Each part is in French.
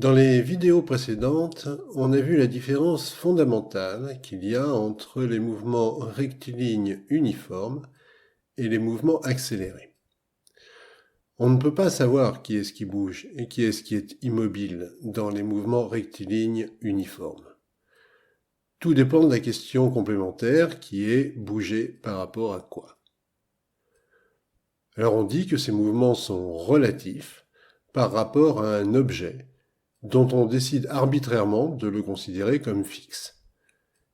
Dans les vidéos précédentes, on a vu la différence fondamentale qu'il y a entre les mouvements rectilignes uniformes et les mouvements accélérés. On ne peut pas savoir qui est-ce qui bouge et qui est-ce qui est immobile dans les mouvements rectilignes uniformes. Tout dépend de la question complémentaire qui est bouger par rapport à quoi. Alors on dit que ces mouvements sont relatifs par rapport à un objet dont on décide arbitrairement de le considérer comme fixe.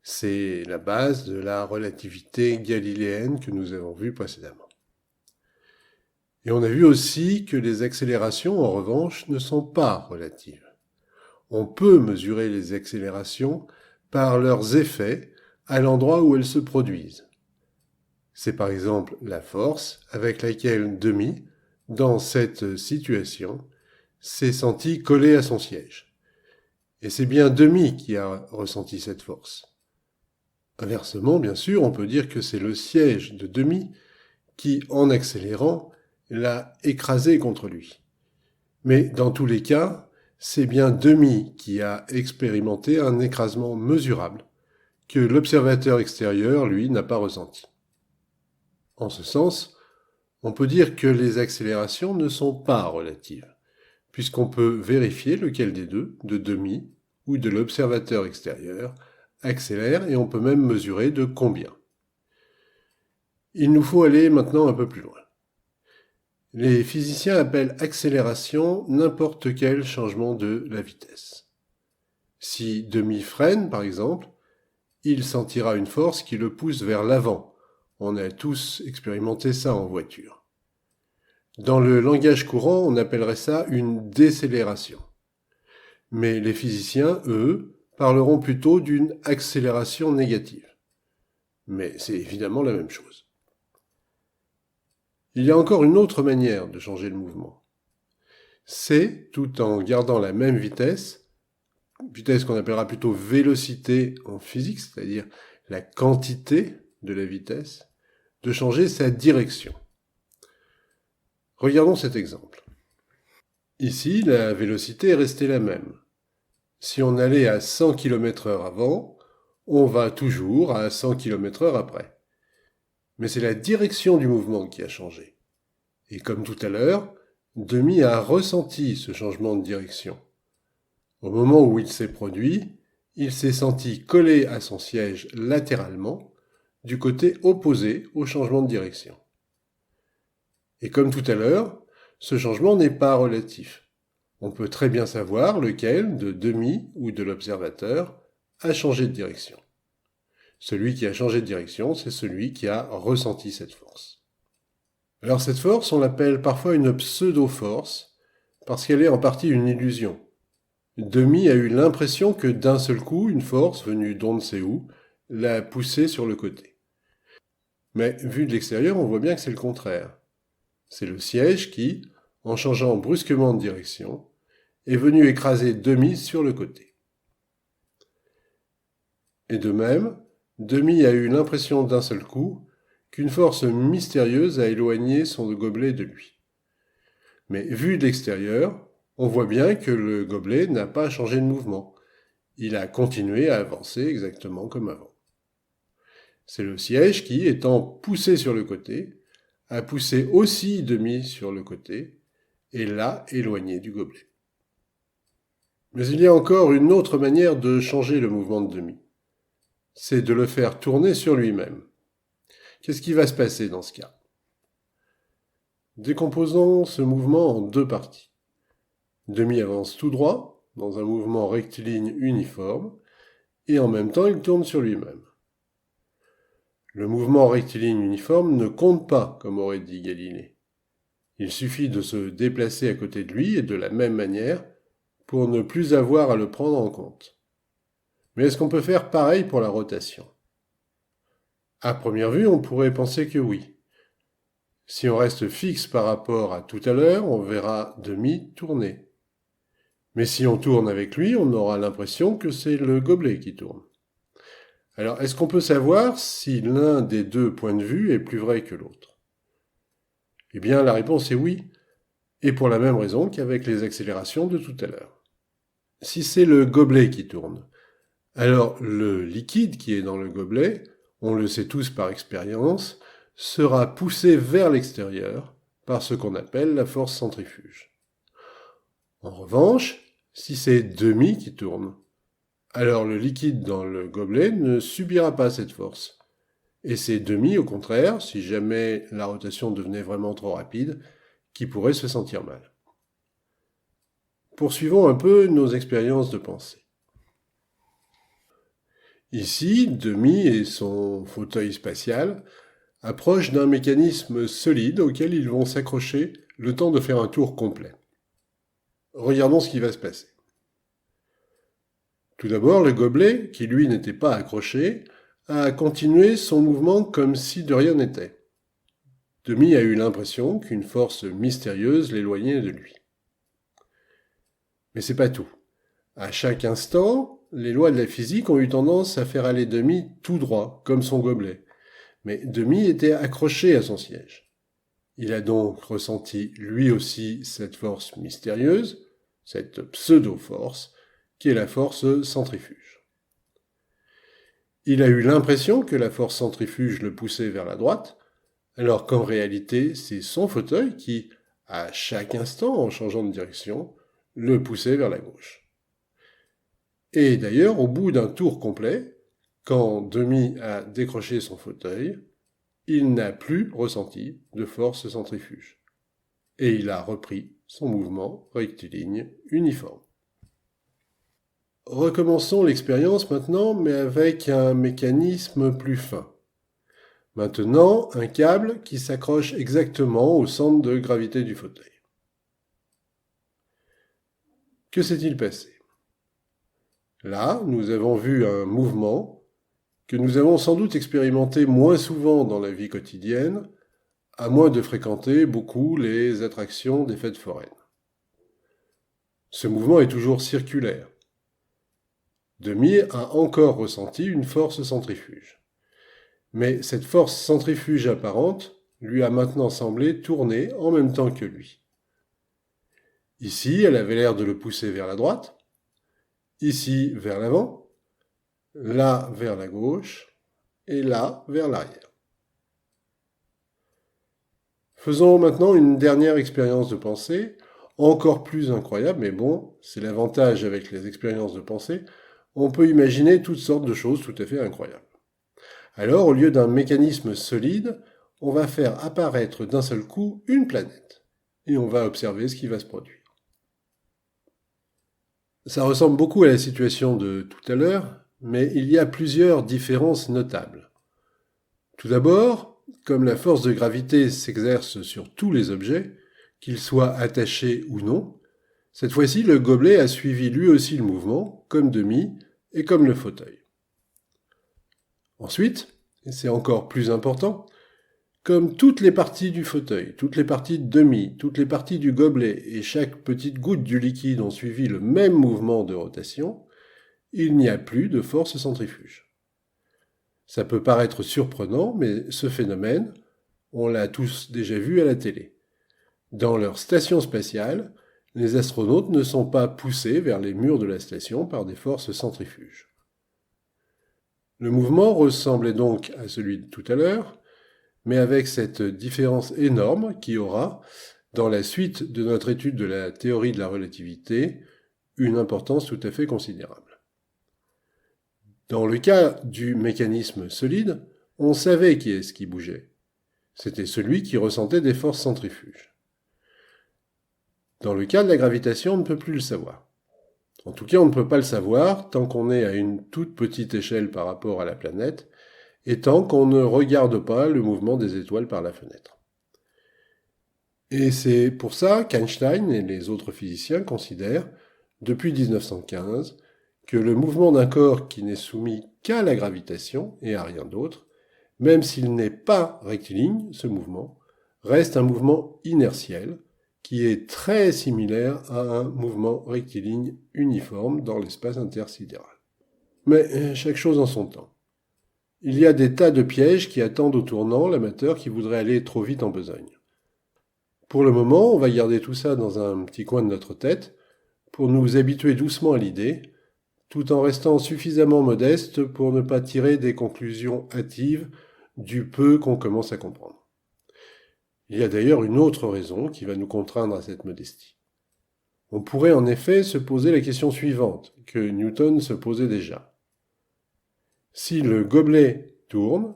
C'est la base de la relativité galiléenne que nous avons vue précédemment. Et on a vu aussi que les accélérations, en revanche, ne sont pas relatives. On peut mesurer les accélérations par leurs effets à l'endroit où elles se produisent. C'est par exemple la force avec laquelle Demy, dans cette situation, s'est senti collé à son siège. Et c'est bien Demy qui a ressenti cette force. Inversement, bien sûr, on peut dire que c'est le siège de Demy qui, en accélérant, l'a écrasé contre lui. Mais dans tous les cas, c'est bien Demy qui a expérimenté un écrasement mesurable que l'observateur extérieur, lui, n'a pas ressenti. En ce sens, on peut dire que les accélérations ne sont pas relatives, puisqu'on peut vérifier lequel des deux, de Demy ou de l'observateur extérieur, accélère et on peut même mesurer de combien. Il nous faut aller maintenant un peu plus loin. Les physiciens appellent accélération n'importe quel changement de la vitesse. Si Demy freine, par exemple, il sentira une force qui le pousse vers l'avant. On a tous expérimenté ça en voiture. Dans le langage courant, on appellerait ça une décélération. Mais les physiciens, eux, parleront plutôt d'une accélération négative. Mais c'est évidemment la même chose. Il y a encore une autre manière de changer le mouvement. C'est, tout en gardant la même vitesse qu'on appellera plutôt vélocité en physique, c'est-à-dire la quantité de la vitesse, de changer sa direction. Regardons cet exemple. Ici, la vélocité est restée la même. Si on allait à 100 km/h avant, on va toujours à 100 km/h après. Mais c'est la direction du mouvement qui a changé. Et comme tout à l'heure, Demy a ressenti ce changement de direction. Au moment où il s'est produit, il s'est senti collé à son siège latéralement, du côté opposé au changement de direction. Et comme tout à l'heure, ce changement n'est pas relatif. On peut très bien savoir lequel, de Demy ou de l'observateur, a changé de direction. Celui qui a changé de direction, c'est celui qui a ressenti cette force. Alors cette force, on l'appelle parfois une pseudo-force, parce qu'elle est en partie une illusion. Demy a eu l'impression que d'un seul coup, une force venue d'on ne sait où l'a poussé sur le côté. Mais vu de l'extérieur, on voit bien que c'est le contraire. C'est le siège qui, en changeant brusquement de direction, est venu écraser Demy sur le côté. Et de même, Demy a eu l'impression d'un seul coup qu'une force mystérieuse a éloigné son gobelet de lui. Mais vu de l'extérieur, on voit bien que le gobelet n'a pas changé de mouvement. Il a continué à avancer exactement comme avant. C'est le siège qui, étant poussé sur le côté, a poussé aussi Demy sur le côté et l'a éloigné du gobelet. Mais il y a encore une autre manière de changer le mouvement de Demy. C'est de le faire tourner sur lui-même. Qu'est-ce qui va se passer dans ce cas ? Décomposons ce mouvement en deux parties. Demy avance tout droit, dans un mouvement rectiligne uniforme, et en même temps il tourne sur lui-même. Le mouvement rectiligne uniforme ne compte pas, comme aurait dit Galilée. Il suffit de se déplacer à côté de lui et de la même manière pour ne plus avoir à le prendre en compte. Mais est-ce qu'on peut faire pareil pour la rotation ? À première vue, on pourrait penser que oui. Si on reste fixe par rapport à tout à l'heure, on verra Demy tourner. Mais si on tourne avec lui, on aura l'impression que c'est le gobelet qui tourne. Alors, est-ce qu'on peut savoir si l'un des deux points de vue est plus vrai que l'autre ? Eh bien, la réponse est oui, et pour la même raison qu'avec les accélérations de tout à l'heure. si c'est le gobelet qui tourne, alors le liquide qui est dans le gobelet, on le sait tous par expérience, sera poussé vers l'extérieur par ce qu'on appelle la force centrifuge. En revanche, si c'est demi qui tourne, alors le liquide dans le gobelet ne subira pas cette force. Et c'est demi, au contraire, si jamais la rotation devenait vraiment trop rapide, qui pourrait se sentir mal. Poursuivons un peu nos expériences de pensée. Ici, Demi et son fauteuil spatial approchent d'un mécanisme solide auquel ils vont s'accrocher le temps de faire un tour complet. Regardons ce qui va se passer. Tout d'abord, le gobelet, qui lui n'était pas accroché, a continué son mouvement comme si de rien n'était. Demi a eu l'impression qu'une force mystérieuse l'éloignait de lui. Mais c'est pas tout. À chaque instant, les lois de la physique ont eu tendance à faire aller Demi tout droit, comme son gobelet. Mais Demi était accroché à son siège. Il a donc ressenti lui aussi cette force mystérieuse, cette pseudo-force, qui est la force centrifuge. Il a eu l'impression que la force centrifuge le poussait vers la droite, alors qu'en réalité, c'est son fauteuil qui, à chaque instant, en changeant de direction, le poussait vers la gauche. Et d'ailleurs, au bout d'un tour complet, quand Demi a décroché son fauteuil, il n'a plus ressenti de force centrifuge. Et il a repris son mouvement rectiligne uniforme. Recommençons l'expérience maintenant, mais avec un mécanisme plus fin. Maintenant, un câble qui s'accroche exactement au centre de gravité du fauteuil. Que s'est-il passé ? Là, nous avons vu un mouvement que nous avons sans doute expérimenté moins souvent dans la vie quotidienne, à moins de fréquenter beaucoup les attractions des fêtes foraines. Ce mouvement est toujours circulaire. Demi a encore ressenti une force centrifuge. Mais cette force centrifuge apparente lui a maintenant semblé tourner en même temps que lui. Ici, elle avait l'air de le pousser vers la droite, ici vers l'avant, là vers la gauche, et là vers l'arrière. Faisons maintenant une dernière expérience de pensée, encore plus incroyable, mais bon, c'est l'avantage avec les expériences de pensée, on peut imaginer toutes sortes de choses tout à fait incroyables. Alors, au lieu d'un mécanisme solide, on va faire apparaître d'un seul coup une planète, et on va observer ce qui va se produire. Ça ressemble beaucoup à la situation de tout à l'heure, mais il y a plusieurs différences notables. Tout d'abord, comme la force de gravité s'exerce sur tous les objets, qu'ils soient attachés ou non, cette fois-ci le gobelet a suivi lui aussi le mouvement, comme Demi et comme le fauteuil. Ensuite, et c'est encore plus important, comme toutes les parties du fauteuil, toutes les parties de Demi, toutes les parties du gobelet et chaque petite goutte du liquide ont suivi le même mouvement de rotation, il n'y a plus de force centrifuge. Ça peut paraître surprenant, mais ce phénomène, on l'a tous déjà vu à la télé. Dans leur station spatiale, les astronautes ne sont pas poussés vers les murs de la station par des forces centrifuges. Le mouvement ressemblait donc à celui de tout à l'heure, mais avec cette différence énorme qui aura, dans la suite de notre étude de la théorie de la relativité, une importance tout à fait considérable. Dans le cas du mécanisme solide, on savait qui est-ce qui bougeait. C'était celui qui ressentait des forces centrifuges. Dans le cas de la gravitation, on ne peut plus le savoir. En tout cas, on ne peut pas le savoir tant qu'on est à une toute petite échelle par rapport à la planète, et tant qu'on ne regarde pas le mouvement des étoiles par la fenêtre. Et c'est pour ça qu'Einstein et les autres physiciens considèrent, depuis 1915, que le mouvement d'un corps qui n'est soumis qu'à la gravitation et à rien d'autre, même s'il n'est pas rectiligne, ce mouvement, reste un mouvement inertiel qui est très similaire à un mouvement rectiligne uniforme dans l'espace intersidéral. Mais chaque chose en son temps. Il y a des tas de pièges qui attendent au tournant l'amateur qui voudrait aller trop vite en besogne. Pour le moment, on va garder tout ça dans un petit coin de notre tête, pour nous habituer doucement à l'idée, tout en restant suffisamment modeste pour ne pas tirer des conclusions hâtives du peu qu'on commence à comprendre. Il y a d'ailleurs une autre raison qui va nous contraindre à cette modestie. On pourrait en effet se poser la question suivante, que Newton se posait déjà. Si le gobelet tourne,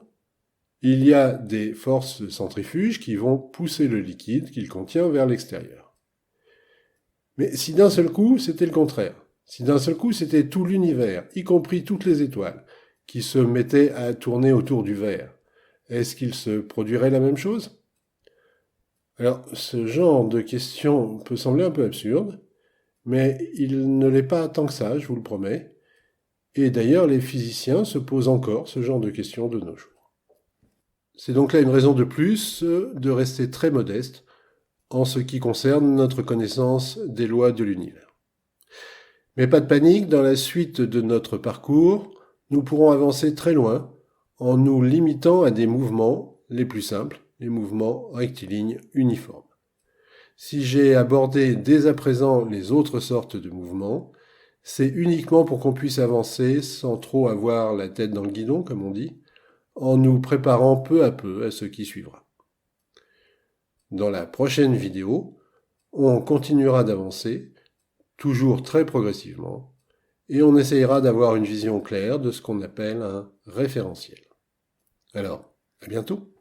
il y a des forces centrifuges qui vont pousser le liquide qu'il contient vers l'extérieur. Mais si d'un seul coup, c'était le contraire, si d'un seul coup c'était tout l'univers, y compris toutes les étoiles, qui se mettaient à tourner autour du verre, est-ce qu'il se produirait la même chose ? Alors, ce genre de question peut sembler un peu absurde, mais il ne l'est pas tant que ça, je vous le promets. Et d'ailleurs, les physiciens se posent encore ce genre de questions de nos jours. C'est donc là une raison de plus de rester très modeste en ce qui concerne notre connaissance des lois de l'univers. Mais pas de panique, dans la suite de notre parcours, nous pourrons avancer très loin en nous limitant à des mouvements les plus simples, les mouvements rectilignes uniformes. Si j'ai abordé dès à présent les autres sortes de mouvements, c'est uniquement pour qu'on puisse avancer sans trop avoir la tête dans le guidon, comme on dit, en nous préparant peu à peu à ce qui suivra. Dans la prochaine vidéo, on continuera d'avancer, toujours très progressivement, et on essayera d'avoir une vision claire de ce qu'on appelle un référentiel. Alors, à bientôt!